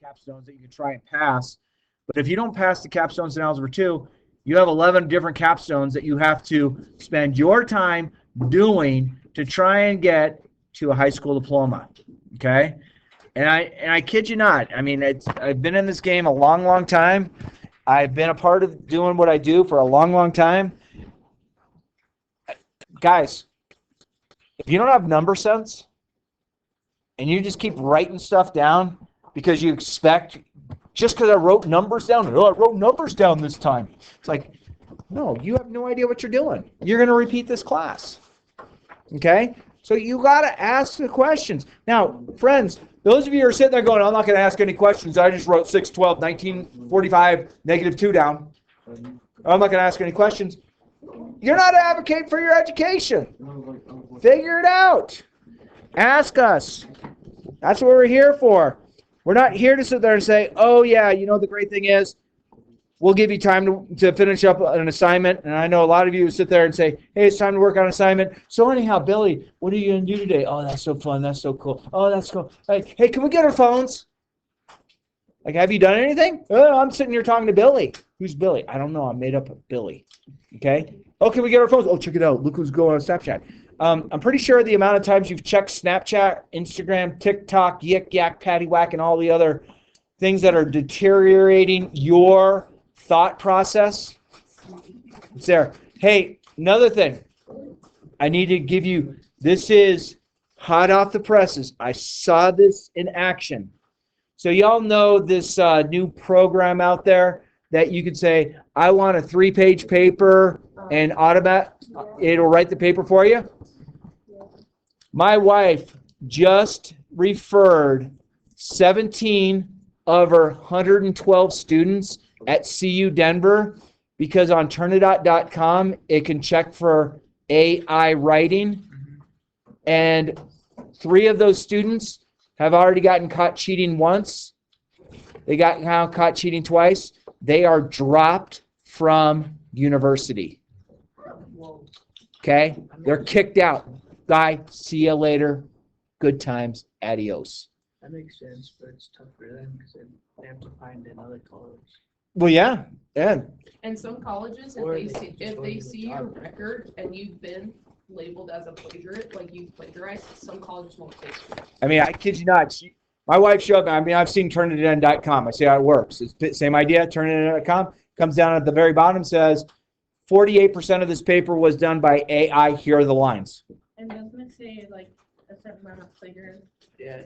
capstones that you can try and pass. But if you don't pass the capstones in Algebra 2, you have 11 different capstones that you have to spend your time doing to try and get to a high school diploma. Okay? And I kid you not. I mean, I've been in this game a long, long time. I've been a part of doing what I do for a long, long time. Guys, if you don't have number sense and you just keep writing stuff down because you expect, just because I wrote numbers down, I wrote numbers down this time. It's like, no, you have no idea what you're doing. You're going to repeat this class. Okay? So you got to ask the questions. Now, friends, those of you who are sitting there going, I'm not going to ask any questions. I just wrote 6, 12, 19, 45, -2 down. I'm not going to ask any questions. You're not advocating for your education. Figure it out. Ask us. That's what we're here for. We're not here to sit there and say, oh, yeah, you know, the great thing is we'll give you time to finish up an assignment. And I know a lot of you sit there and say, hey, it's time to work on an assignment. So anyhow, Billy, what are you going to do today? Oh, that's so fun. That's so cool. Oh, that's cool. Hey, can we get our phones? Like, have you done anything? Oh, I'm sitting here talking to Billy. Who's Billy? I don't know. I made up a Billy. Okay? Oh, can we get our phones? Oh, check it out. Look who's going on Snapchat. I'm pretty sure the amount of times you've checked Snapchat, Instagram, TikTok, Yik Yak, Paddywhack, and all the other things that are deteriorating your thought process, it's there. Hey, another thing. I need to give you, this is hot off the presses. I saw this in action. So y'all know this new program out there that you can say, I want a 3-page paper and it'll write the paper for you. My wife just referred 17 of her 112 students at CU Denver because on Turnitin.com it can check for AI writing, and 3 of those students have already gotten caught cheating once. They got now caught cheating twice. They are dropped from university. Okay? They're kicked out. Bye. See you later. Good times. Adios. That makes sense, but it's tough for them because they have to find another college. Well, yeah. Yeah. And some colleges, if they see your record and you've been labeled as a plagiarist, like you plagiarized, some colleges won't take you. I mean, I kid you not. My wife showed me. I mean, I've seen Turnitin.com. I see how it works. It's the same idea. Turnitin.com comes down at the very bottom, says 48% of this paper was done by AI. Here are the lines. And doesn't it say like a certain amount of plagiarism?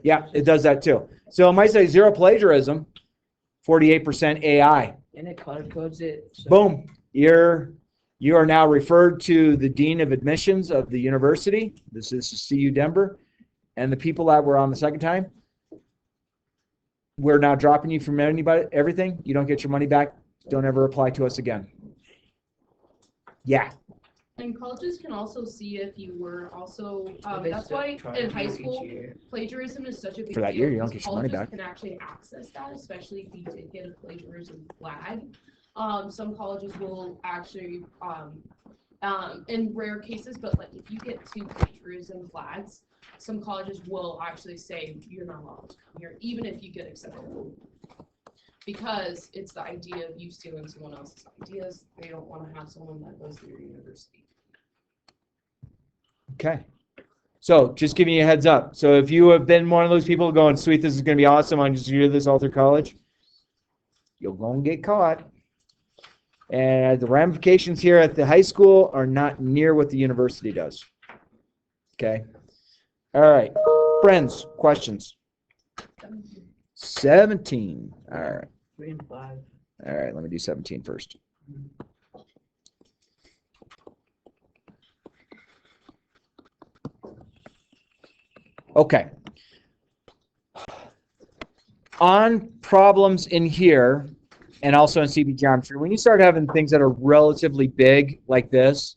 Yeah, it does that too. So it might say 0 plagiarism, 48% AI. And it color codes it. So Boom. You are now referred to the Dean of Admissions of the university. This is CU Denver. And the people that were on the second time, we're now dropping you from everything. You don't get your money back. Don't ever apply to us again. Yeah. And colleges can also see if you were also, they that's still why try in to high do each school, year. plagiarism is such a big For that deal year, you don't because get your money colleges back. can actually access that, especially if you did get a plagiarism flag. Some colleges will actually, in rare cases, but like if you get 2 plagiarism flags, some colleges will actually say you're not allowed to come here, even if you get accepted. Because it's the idea of you stealing someone else's ideas. They don't want to have someone that goes to your university. Okay. So just giving you a heads up. So if you have been one of those people going, sweet, this is going to be awesome, I'm just going to do this all through college, you're going to get caught. And the ramifications here at the high school are not near what the university does. Okay. All right. Friends, questions? 17. All right. 3 and 5. All right. Let me do 17 first. Okay. On problems in here, and also in CB geometry, when you start having things that are relatively big like this,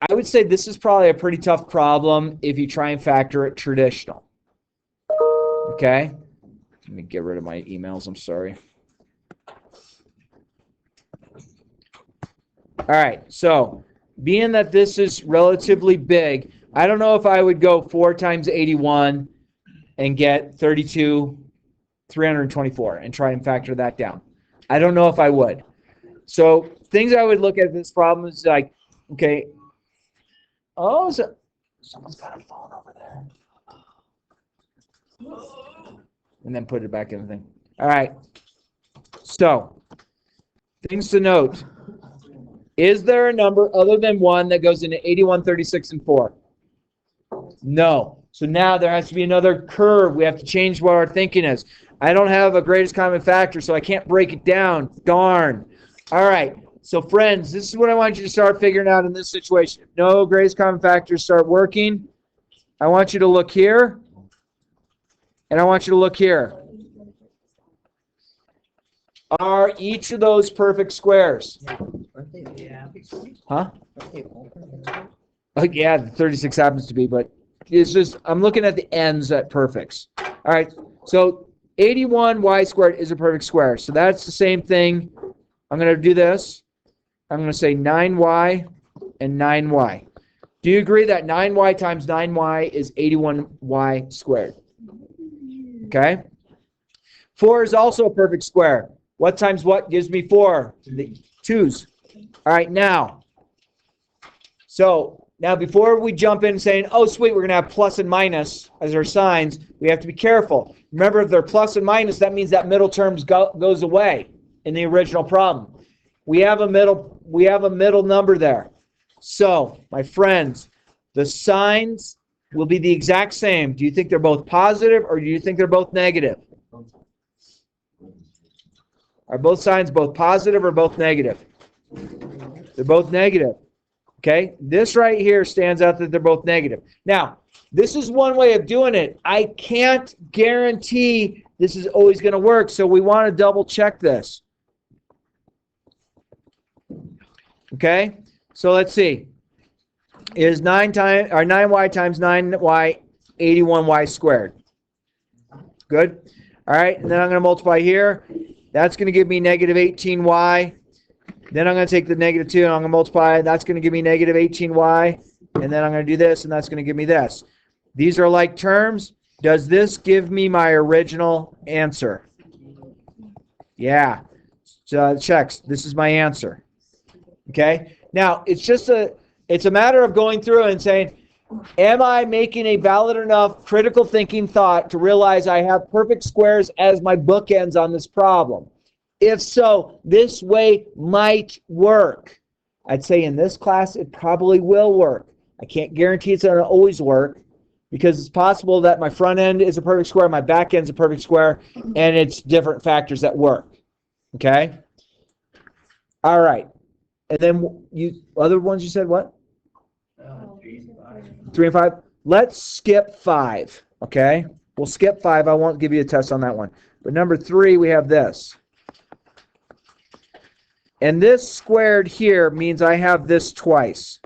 I would say this is probably a pretty tough problem if you try and factor it traditional. Okay? Let me get rid of my emails. I'm sorry. All right. So, being that this is relatively big, I don't know if I would go 4 times 81 and get 32,324 and try and factor that down. I don't know if I would. So things I would look at this problem is like, okay, oh, so someone's got a phone over there. And then put it back in the thing. All right. So, things to note. Is there a number other than 1 that goes into 81, 36, and 4? No. So now there has to be another curve. We have to change what our thinking is. I don't have a greatest common factor, so I can't break it down. Darn. All right. So, friends, this is what I want you to start figuring out in this situation. If no greatest common factors start working, I want you to look here, and I want you to look here. Are each of those perfect squares? Yeah. Huh? Yeah, the 36 happens to be, but it's just, I'm looking at the ends at perfects. All right, so 81y squared is a perfect square. So that's the same thing. I'm going to do this. I'm going to say 9y and 9y. Do you agree that 9y times 9y is 81y squared? Okay. 4 is also a perfect square. What times what gives me 4? The 2's. All right, now. So now before we jump in saying, oh, sweet, we're going to have plus and minus as our signs, we have to be careful. Remember, if they're plus and minus, that means that middle term goes away in the original problem. We have a middle number there. So, my friends, the signs will be the exact same. Do you think they're both positive or do you think they're both negative? Are both signs both positive or both negative? They're both negative. Okay? This right here stands out that they're both negative. Now, this is one way of doing it. I can't guarantee this is always going to work, so we want to double check this. Okay? So let's see. Is 9y times 9y 81y squared? Good? All right, and then I'm going to multiply here. That's going to give me negative 18y. Then I'm going to take the negative 2 and I'm going to multiply. That's going to give me negative 18y. And then I'm going to do this, and that's going to give me this. These are like terms. Does this give me my original answer? Yeah. So it checks. This is my answer. Okay? Now, it's a matter of going through and saying, am I making a valid enough critical thinking thought to realize I have perfect squares as my bookends on this problem? If so, this way might work. I'd say in this class, it probably will work. I can't guarantee it's going to always work because it's possible that my front end is a perfect square, my back end is a perfect square, and it's different factors that work. Okay? All right. And then other ones you said what? 3 and 5. 3 and 5. Let's skip 5. Okay? We'll skip 5. I won't give you a test on that one. But number 3, we have this. And this squared here means I have this twice.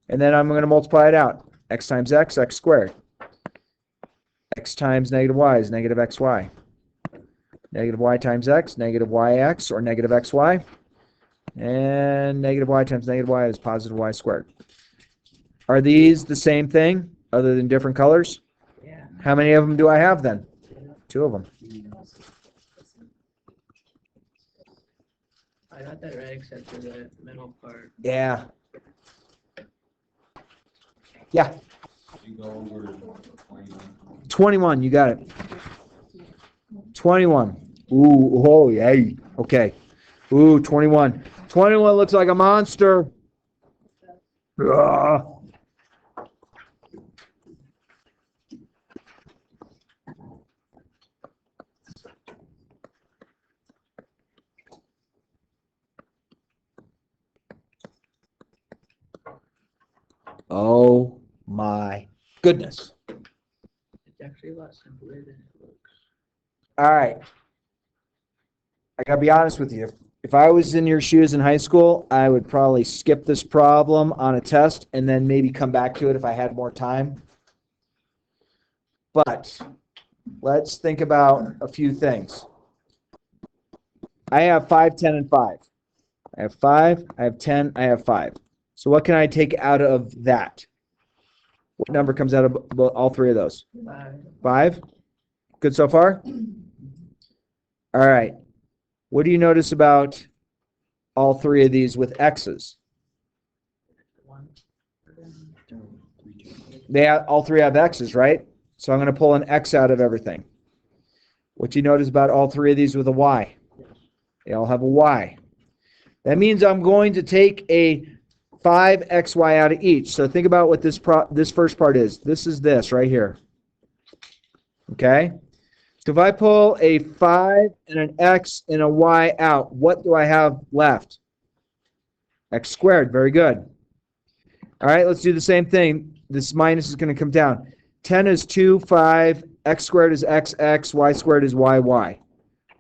And then I'm going to multiply it out. X times x, x squared. X times negative y is negative xy. Negative y times x, negative yx, or negative xy. And negative y times negative y is positive y squared. Are these the same thing, other than different colors? Yeah. How many of them do I have then? 2 of them. I got that right except for the middle part. Yeah. Yeah. 21, you got it. 21. Ooh, oh, yeah. Okay. Ooh, 21. 21 looks like a monster. Ugh. Oh my goodness. It's actually a lot simpler than it looks. All right. I gotta be honest with you. If I was in your shoes in high school, I would probably skip this problem on a test and then maybe come back to it if I had more time. But let's think about a few things. I have 5, 10, and 5. I have 5, I have 10, I have 5. So what can I take out of that? What number comes out of all three of those? 5. 5? Good so far? All right. What do you notice about all three of these with x's? 1. All three have x's, right? So I'm going to pull an x out of everything. What do you notice about all three of these with a y? They all have a y. That means I'm going to take a 5xy out of each. So think about what this first part is. This is this right here. Okay? So if I pull a 5 and an x and a y out, what do I have left? X squared. Very good. All right, let's do the same thing. This minus is going to come down. 10 is 2, 5, x squared is xx, y squared is yy.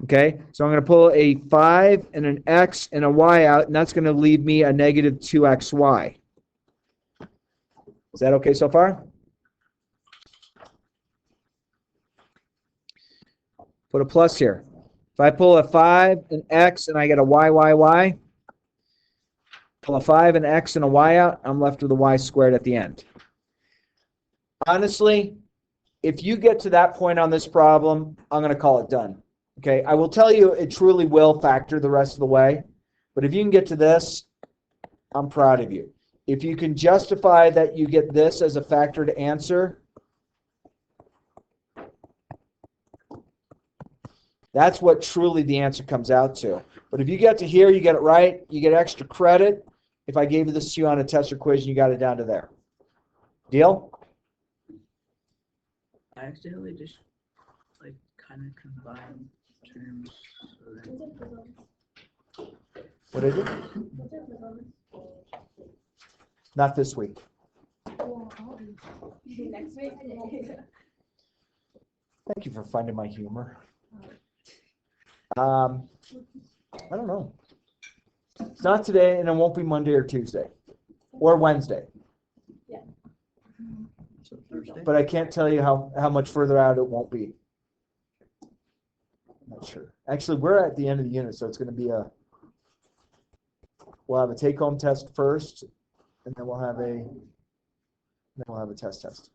Okay, so I'm going to pull a 5 and an x and a y out, and that's going to leave me a negative 2xy. Is that okay so far? Put a plus here. If I pull a 5 and x and I get a y, pull a 5 and x and a y out, I'm left with a y squared at the end. Honestly, if you get to that point on this problem, I'm going to call it done. Okay, I will tell you it truly will factor the rest of the way, but if you can get to this, I'm proud of you. If you can justify that you get this as a factored answer, that's what truly the answer comes out to. But if you get to here, you get it right, you get extra credit. If I gave this to you on a test or quiz, you got it down to there. Deal? I accidentally just like kind of combined terms. So that What did you? Not this week. Next week. Thank you for finding my humor. I don't know. It's not today, and it won't be Monday or Tuesday or Wednesday. so Thursday. But I can't tell you how much further out it won't be. I'm not sure. Actually, we're at the end of the unit, so it's going to be we'll have a take-home test first, and then we'll have a test.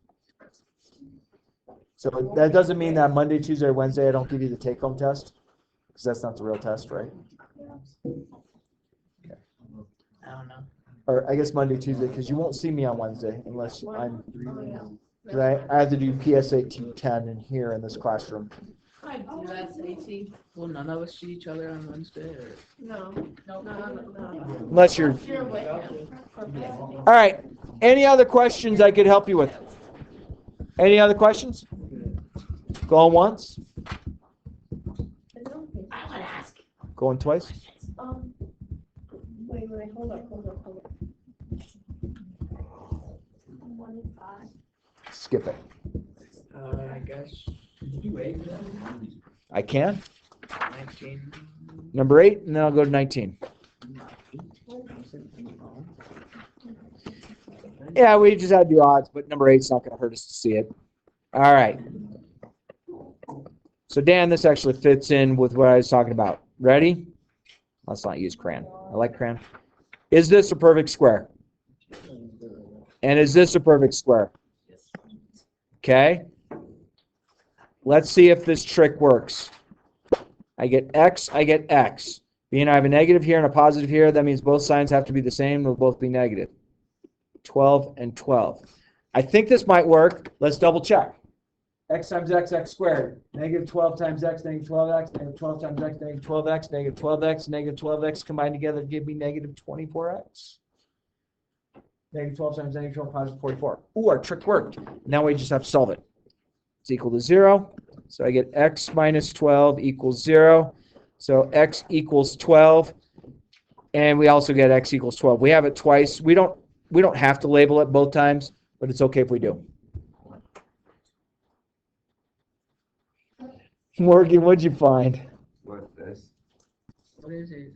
So that doesn't mean that Monday, Tuesday, or Wednesday I don't give you the take-home test, because that's not the real test, right? I don't know. Or I guess Monday, Tuesday, because you won't see me on Wednesday unless I'm. Because I have to do PSAT 10 in here in this classroom. I do that, Stacy. Will none of us see each other on Wednesday? Or? No. Unless you're. You're with him. All right. Any other questions I could help you with? Any other questions? Going once? I want to ask. Going twice? Wait, hold up. 1 and 5. Skip it. I guess I can. 19. Number 8, and then I'll go to 19. Yeah, we just had to do odds, but number 8's not going to hurt us to see it. All right. So, Dan, this actually fits in with what I was talking about. Ready? Let's not use crayon. I like crayon. Is this a perfect square? And is this a perfect square? Okay. Let's see if this trick works. I get x, I get x. Being I have a negative here and a positive here, that means both signs have to be the same. They'll both be negative. 12 and 12. I think this might work. Let's double check. X times x, x squared. Negative 12 times x, negative 12x. Negative 12 times x, negative 12x. Negative 12x, negative 12x combined together to give me negative 24x. Negative 12 times negative 12, positive 44. Ooh, our trick worked. Now we just have to solve it. It's equal to 0. So I get x minus 12 equals 0. So x equals 12. And we also get x equals 12. We have it twice. We don't have to label it both times, but it's okay if we do. Morgan, what'd you find? What's this? What is it?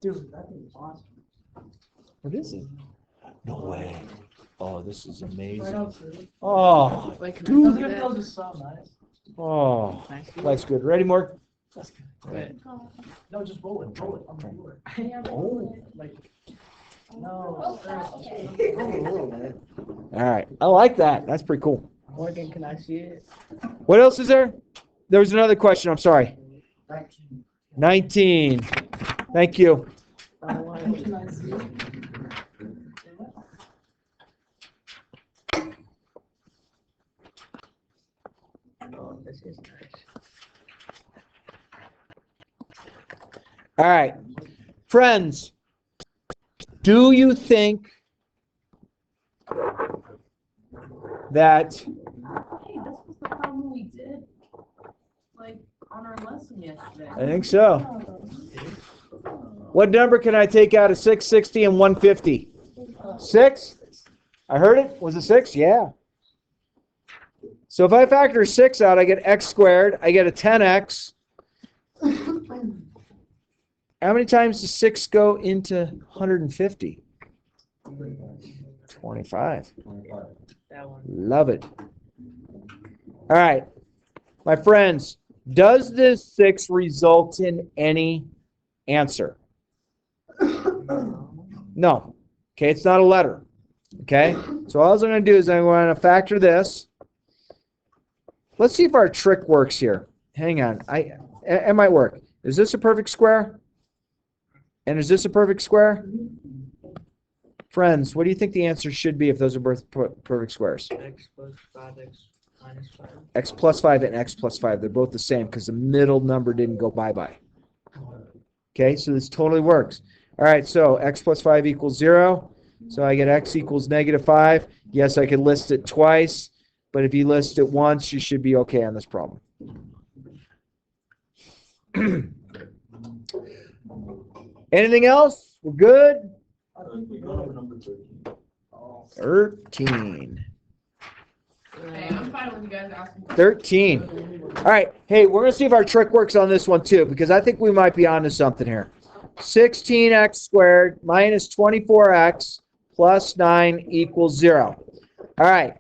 Dude, that thing is awesome. What is it? No way. Oh, this is amazing. Oh, Wait, can dude. I see that? is so nice. Oh, Can I see life's good. Ready, Morgan? it? Oh. No, just roll it. Oh, Like, No. All right. I like that. That's pretty cool. Morgan, can I see it? What else is there? There was another question. I'm sorry. 19. Thank you. Can I see it? Oh, this is nice. All right. Friends, do you think that Hey, this was the problem we did, like, on our lesson yesterday. I think so. What number can I take out of 660 and 150? 6? I heard it. Was it 6? Yeah. So if I factor 6 out, I get x squared. I get a 10x. How many times does 6 go into 150? 25. That one. Love it. All right. My friends, does this 6 result in any answer? No. Okay, it's not a letter. Okay? So all I'm going to do is I'm going to factor this. Let's see if our trick works here. Hang on. It might work. Is this a perfect square? And is this a perfect square? Friends, what do you think the answer should be if those are both perfect squares? X plus 5x minus 5. X plus 5 and x plus 5. They're both the same because the middle number didn't go bye-bye. Okay, so this totally works. All right, so x plus 5 equals 0. So I get x equals negative 5. Yes, I could list it twice, but if you list it once, you should be okay on this problem. Anything else? We're good? 13. Hey, I'm fine with you guys asking. 13. All right. Hey, we're going to see if our trick works on this one too, because I think we might be onto something here. 16x squared minus 24x plus 9 equals 0. All right.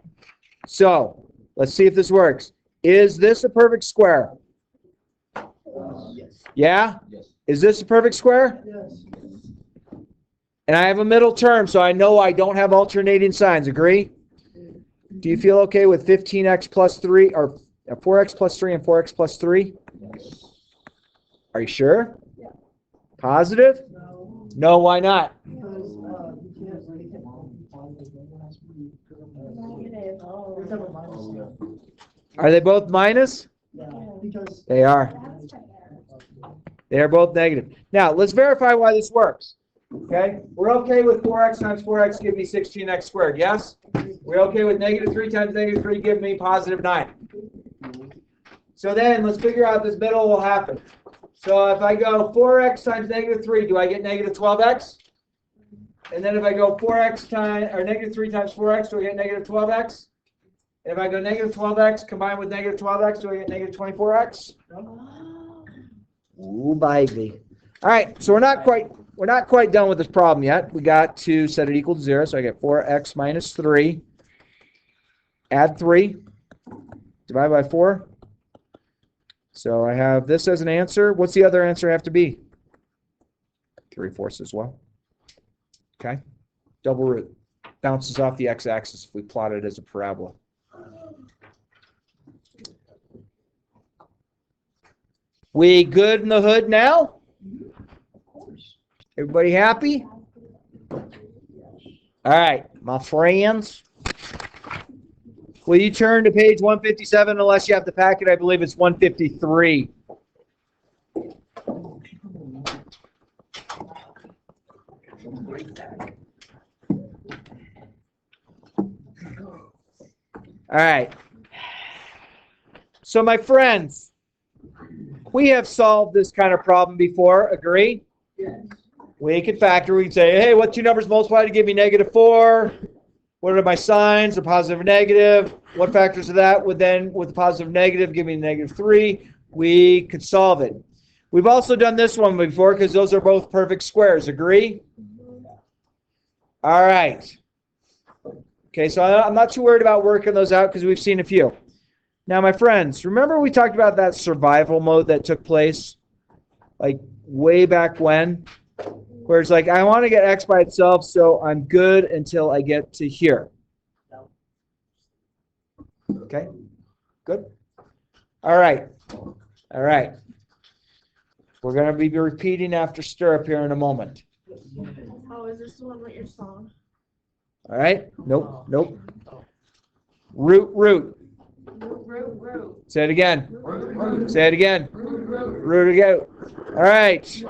So let's see if this works. Is this a perfect square? Yes. Yeah? Yes. Is this a perfect square? Yes. And I have a middle term, so I know I don't have alternating signs. Agree? Do you feel okay with 15x plus 3, or 4x plus 3 and 4x plus 3? Are you sure? Yeah. Positive? No. No, why not? Are they both minus? Because They are. They are both negative. Now, let's verify why this works. Okay? We're okay with 4x times 4x give me 16x squared, yes? We're okay with negative 3 times negative 3 give me positive 9. So then, let's figure out this middle will happen. So if I go 4x times negative 3, do I get negative 12x? And then if I go 4x times, or negative 3 times 4x, do I get negative 12x? And if I go negative 12x combined with negative 12x, do I get negative 24x? Ooh, baby. All right, so we're not quite done with this problem yet. We got to set it equal to 0, so I get 4x minus 3. Add 3. Divide by 4. So I have this as an answer. What's the other answer have to be? 3/4 as well. Okay. Double root. Bounces off the x-axis if we plot it as a parabola. We good in the hood now? Everybody happy? All right, my friends. Will you turn to page 157 unless you have the packet? I believe it's 153. All right. So, my friends, we have solved this kind of problem before. Agree? Yes. We can factor. We can say, hey, what two numbers multiply to give me negative 4? What are my signs? They're positive or negative. What factors of that would then, with the positive negative, give me negative 3? We could solve it. We've also done this one before because those are both perfect squares. Agree? All right. Okay, so I'm not too worried about working those out because we've seen a few. Now, my friends, remember we talked about that survival mode that took place like way back when? Where it's like, I want to get x by itself, so I'm good until I get to here. Okay? Good? All right. All right. We're going to be repeating after stirrup here in a moment. Oh, is this the one with your song? All right? Nope. Nope. Root, root. Root. Say it again. Say it again. Root again. All right.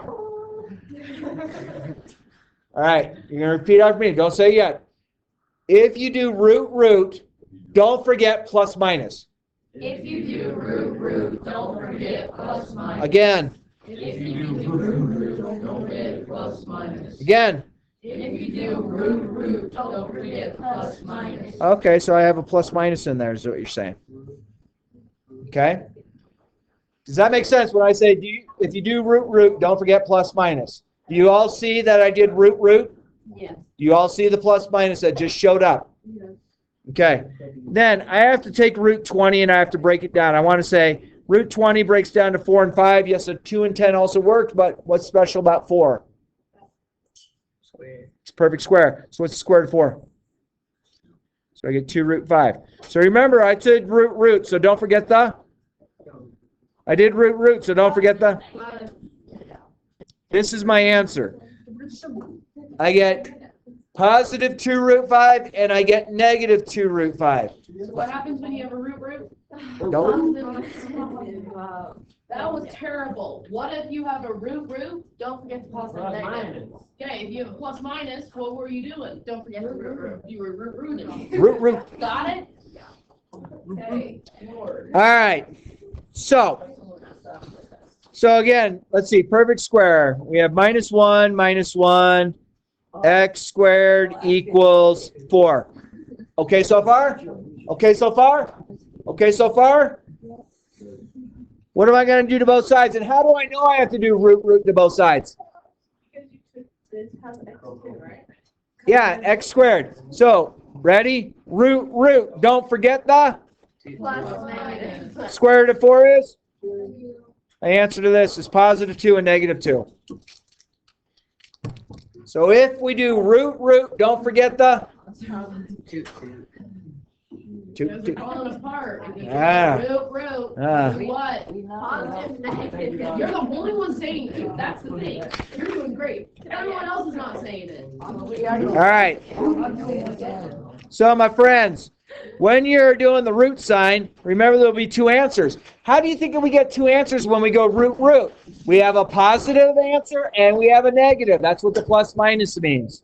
All right. You're going to repeat after me. Don't say it yet. If you do root, root, don't forget plus minus. If you do root, don't forget plus minus. Again. If you do root, don't forget plus minus. Again. If you do root, don't forget plus minus. Okay, so I have a plus minus in there, is what you're saying. Okay? Does that make sense when I say if you do root, root, don't forget plus minus? Do you all see that I did root, root? Yes. Do you all see the plus minus that just showed up? Yes. Okay. Then I have to take root 20 and I have to break it down. I want to say root 20 breaks down to 4 and 5. Yes, a 2 and 10 also worked, but what's special about 4? Square. It's perfect square. So what's the square root of 4? So I get 2 root 5. So remember, I did root, root, so don't forget the? I did root, root, so don't forget the? This is my answer. I get positive 2 root 5, and I get negative 2 root 5. What happens when you have a root? Nope. That was terrible. What if you have a root? Don't forget the plus and negative. Okay, if you have a plus minus, what were you doing? Don't forget the root. You were rooting. Root, root. Got it? Okay. Lord. All right. So again, let's see. Perfect square. We have minus 1, x squared equals 4. Okay so far? Okay so far? Okay so far? What am I going to do to both sides? And how do I know I have to do root, root to both sides? Yeah, x squared. So, ready? Root, root. Don't forget the square root of 4 is? The answer to this is positive 2 and negative 2. So if we do root, root, don't forget the 2. Those are falling apart. If you Ah. root, Ah. what? Positive, negative. You're the only one saying it. That's the thing. You're doing great. Everyone else is not saying it. All right. So my friends, when you're doing the root sign, remember there'll be 2 answers. How do you think we get 2 answers when we go root, root? We have a positive answer and we have a negative. That's what the plus minus means.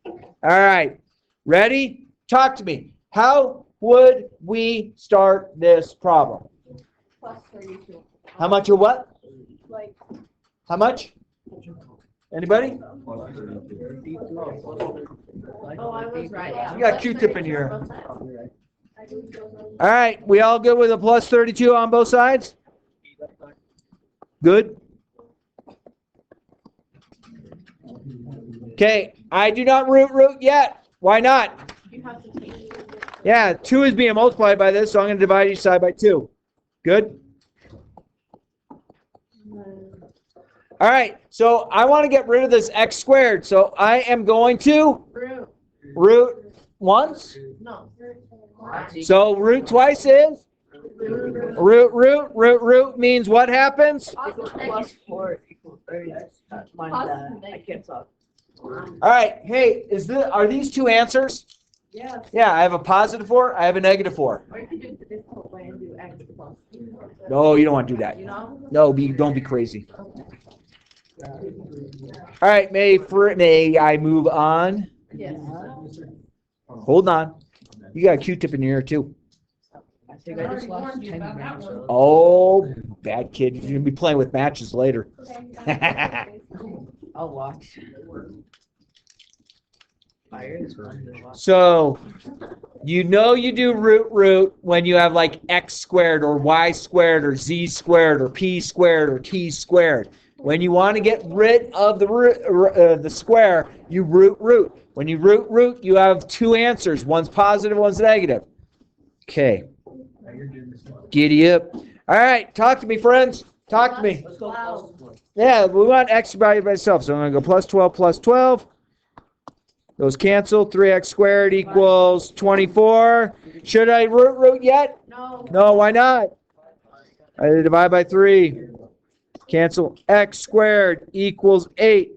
All right. Ready? Talk to me. How would we start this problem? Plus 32. How much or what? Like, How much? Anybody? oh, I was right. You got Q-tip in here. All right. We all good with a plus 32 on both sides? Good. Okay. I do not root yet. Why not? You have to take. Yeah, 2 is being multiplied by this, so I'm going to divide each side by 2. Good? All right, so I want to get rid of this x squared, so I am going to root once. No. So root twice is? Root means what happens? Plus 4 equals 30. I can't talk. All right, hey, are these 2 answers? Yeah. Yeah, I have a positive 4, I have a negative 4. Or you could do it the difficult way and do x plus. No, you don't want to do that. You know? No, don't be crazy. All right, may I move on? Yes. Hold on. You got a Q-tip in your ear, too. I think I just lost 10 grams. Oh, bad kid. You're going to be playing with matches later. I'll watch. Fire is fun to watch. So, you know you do root when you have like x squared or y squared or z squared or p squared or t squared. When you want to get rid of the square, you root. When you root, you have 2 answers. One's positive, one's negative. Okay. Giddy up. All right, talk to me, friends. Talk to me. Let's go plus 12. Yeah, we want x divided by itself. So I'm going to go plus 12 plus 12. Those cancel. 3x squared equals 24. Should I root yet? No. No, why not? I divide by 3. Cancel. X squared equals 8.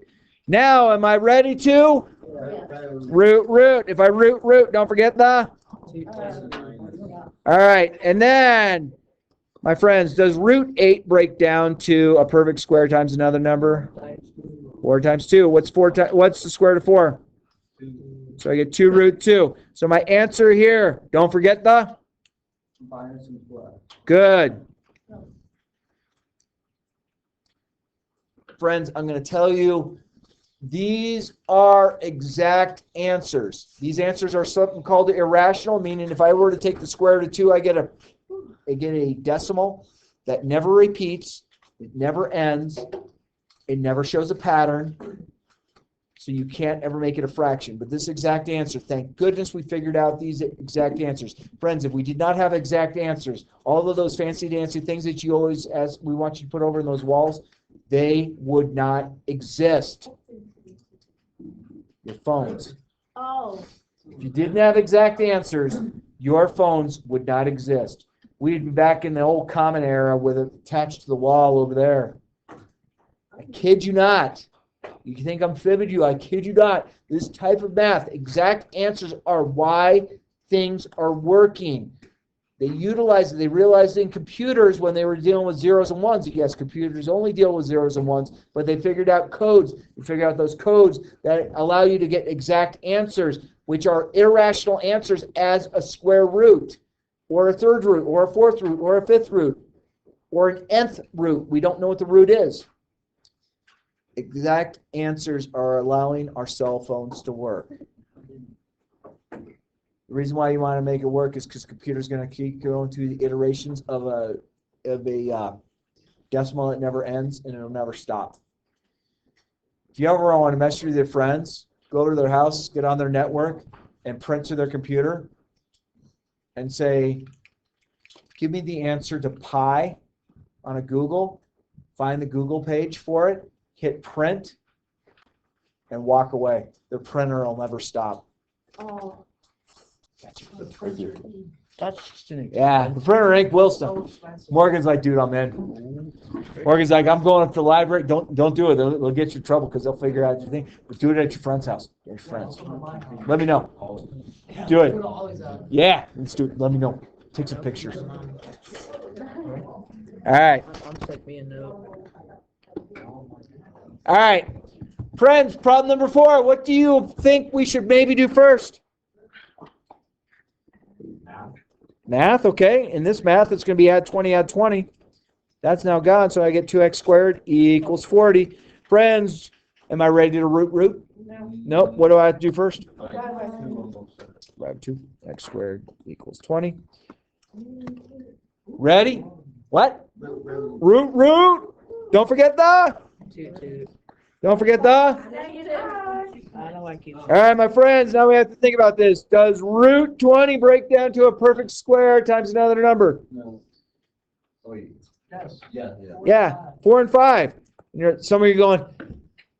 Now, am I ready to? Root. If I root, don't forget the? All right. And then, my friends, does root 8 break down to a perfect square times another number? 4 times 2. What's the square root of 4? So I get 2 root 2. So my answer here, don't forget the? Good. Friends, I'm going to tell you, these are exact answers. These answers are something called irrational, meaning if I were to take the square root of 2, I get a decimal that never repeats, it never ends, it never shows a pattern, so you can't ever make it a fraction. But this exact answer, thank goodness we figured out these exact answers. Friends, if we did not have exact answers, all of those fancy dancy things that you always ask, we want you to put over in those walls, they would not exist. Your phones. Oh. If you didn't have exact answers, your phones would not exist. We'd be back in the old common era with it attached to the wall over there. I kid you not. You can think I'm fibbing you. I kid you not. This type of math, exact answers are why things are working. They utilized it. They realized in computers when they were dealing with zeros and ones. Yes, computers only deal with zeros and ones, but they figured out codes. They figured out those codes that allow you to get exact answers, which are irrational answers as a square root, or a third root, or a fourth root, or a fifth root, or an nth root. We don't know what the root is. Exact answers are allowing our cell phones to work. The reason why you want to make it work is because the computer's going to keep going through the iterations of a decimal that never ends, and it'll never stop. If you ever want to mess with your friends, go to their house, get on their network, and print to their computer, and say, give me the answer to pi on a Google, find the Google page for it, hit print, and walk away. Their printer will never stop. Oh. Yeah, the printer ink will stop. Morgan's like, dude, I'm in. Morgan's like, I'm going up to the library. Don't do it. They'll get you in trouble because they'll figure out your thing. But do it at your friend's house. Your friends. Let me know. Do it. Yeah, let's do it. Let me know. Take some pictures. All right. Send me a note. All right. Friends, problem number 4. What do you think we should maybe do first? Math, okay. In this math, it's going to be add 20. That's now gone, so I get 2x squared equals 40. Friends, am I ready to root? No. Nope. What do I have to do first? Divide 2. X squared equals 20. Ready? What? Root. Don't forget the? Don't forget the? I don't like you. All right, my friends, now we have to think about this. Does root 20 break down to a perfect square times another number? No. Oh, yes. Yeah. Yeah, 4 and 5. Some of you going,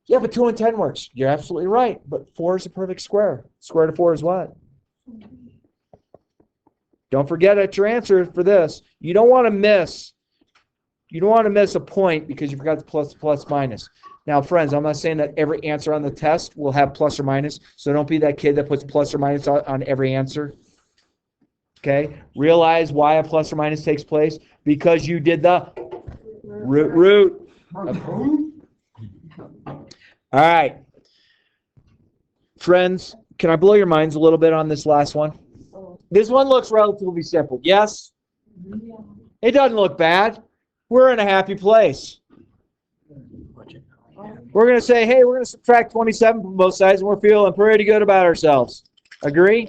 yeah, but 2 and 10 works. You're absolutely right, but 4 is a perfect square. Square root of 4 is what? Don't forget at your answer for this. You don't want to miss a point because you forgot the plus minus. Now, friends, I'm not saying that every answer on the test will have plus or minus, so don't be that kid that puts plus or minus on every answer. Okay? Realize why a plus or minus takes place. Because you did the root. All right. Friends, can I blow your minds a little bit on this last one? This one looks relatively simple. Yes? It doesn't look bad. We're in a happy place. We're going to say, hey, we're going to subtract 27 from both sides, and we're feeling pretty good about ourselves. Agree?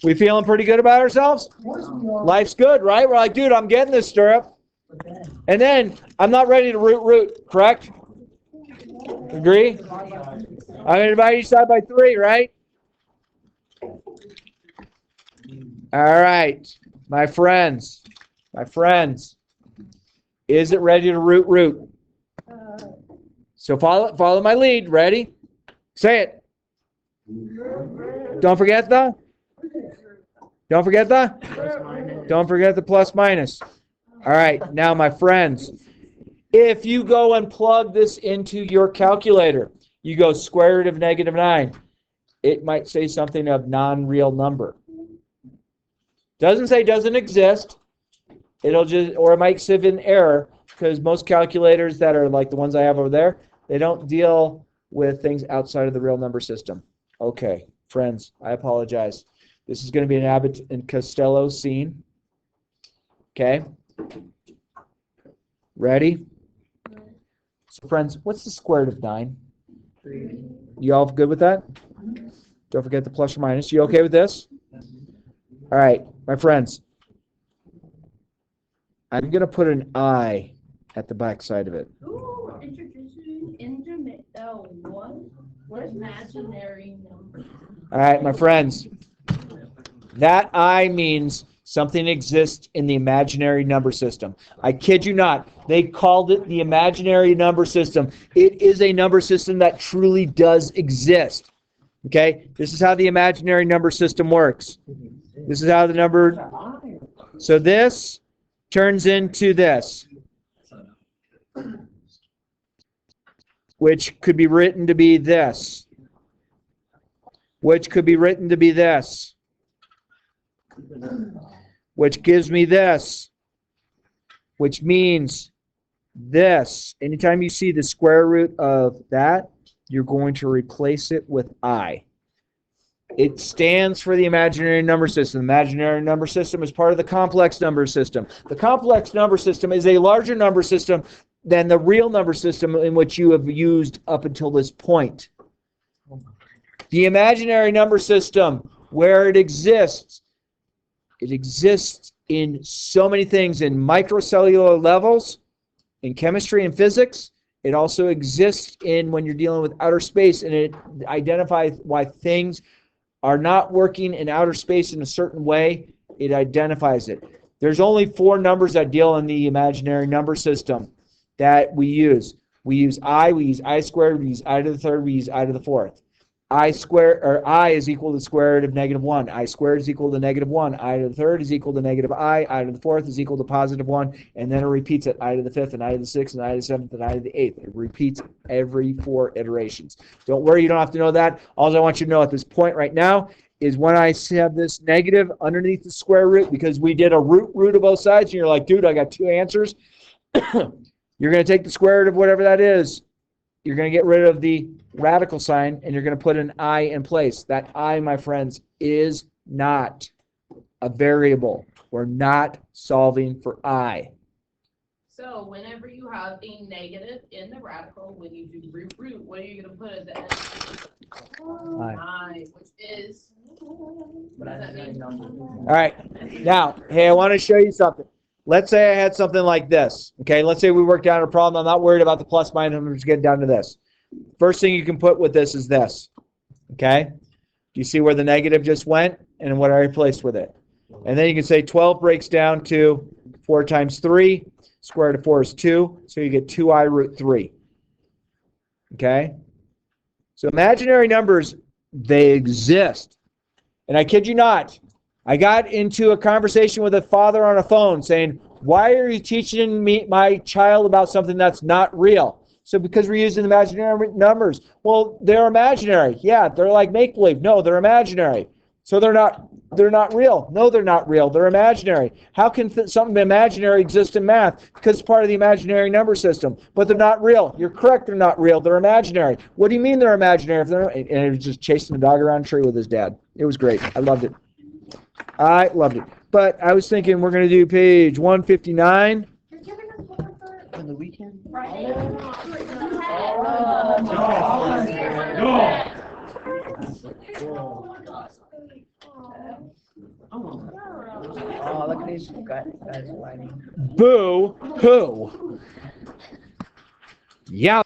We feeling pretty good about ourselves? Life's good, right? We're like, dude, I'm getting this stirrup. And then I'm not ready to root, correct? Agree? I'm going to divide each side by 3, right? All right, my friends. Is it ready to root? So follow my lead. Ready? Say it. Don't forget the plus minus. All right, now my friends, if you go and plug this into your calculator, you go square root of -9. It might say something of non-real number. Doesn't say doesn't exist. It'll just, or it might give an error, because most calculators that are like the ones I have over there, they don't deal with things outside of the real number system. Okay, friends, I apologize. This is going to be an Abbott and Costello scene. Okay? Ready? So, friends, what's the square root of 9? 3. You all good with that? Don't forget the plus or minus. You okay with this? All right, my friends. I'm going to put an I at the back side of it. Ooh, introducing what imaginary number? All right, my friends. That I means something exists in the imaginary number system. I kid you not. They called it the imaginary number system. It is a number system that truly does exist. Okay? This is how the imaginary number system works. This is how the number... So this turns into this, which could be written to be this, which could be written to be this, which gives me this, which means this. Anytime you see the square root of that, you're going to replace it with I. It stands for the imaginary number system. The imaginary number system is part of the complex number system. The complex number system is a larger number system than the real number system in which you have used up until this point. The imaginary number system, where it exists in so many things, in microcellular levels, in chemistry and physics. It also exists in when you're dealing with outer space, and it identifies why things are not working in outer space in a certain way. It identifies it. There's only 4 numbers that deal in the imaginary number system that we use. We use I squared, we use I to the third, we use I to the fourth. I is equal to the square root of -1. I squared is equal to -1. I to the third is equal to I to the fourth is equal to +1, and then it repeats it, I to the fifth, and I to the sixth, and I to the seventh, and I to the eighth. It repeats every 4 iterations. Don't worry, you don't have to know that. All I want you to know at this point right now is when I have this negative underneath the square root, because we did a root of both sides, and you're like, dude, I got 2 answers. You're going to take the square root of whatever that is. You're going to get rid of the radical sign, and you're going to put an I in place. That I, my friends, is not a variable. We're not solving for I. So whenever you have a negative in the radical, when you do root, what are you going to put at the end? I, which is, what does that mean? All right. Now, hey, I want to show you something. Let's say I had something like this. Okay, let's say we worked out a problem. I'm not worried about the plus minus. I'm just getting down to this. First thing you can put with this is this. Okay? Do you see where the negative just went and what I replaced with it? And then you can say 12 breaks down to 4 times 3. Square root of 4 is 2. So you get 2i root 3. Okay? So imaginary numbers, they exist. And I kid you not, I got into a conversation with a father on a phone saying, why are you teaching my child about something that's not real? So because we're using imaginary numbers. Well, they're imaginary. Yeah, they're like make-believe. No, they're imaginary. So they're not real. No, they're not real. They're imaginary. How can something imaginary exist in math? Because it's part of the imaginary number system. But they're not real. You're correct, they're not real. They're imaginary. What do you mean they're imaginary? And he was just chasing the dog around a tree with his dad. It was great. I loved it. I loved it. But I was thinking we're going to do page 159. On the weekend? Oh, look at these guys fighting. Boo hoo. Yeah.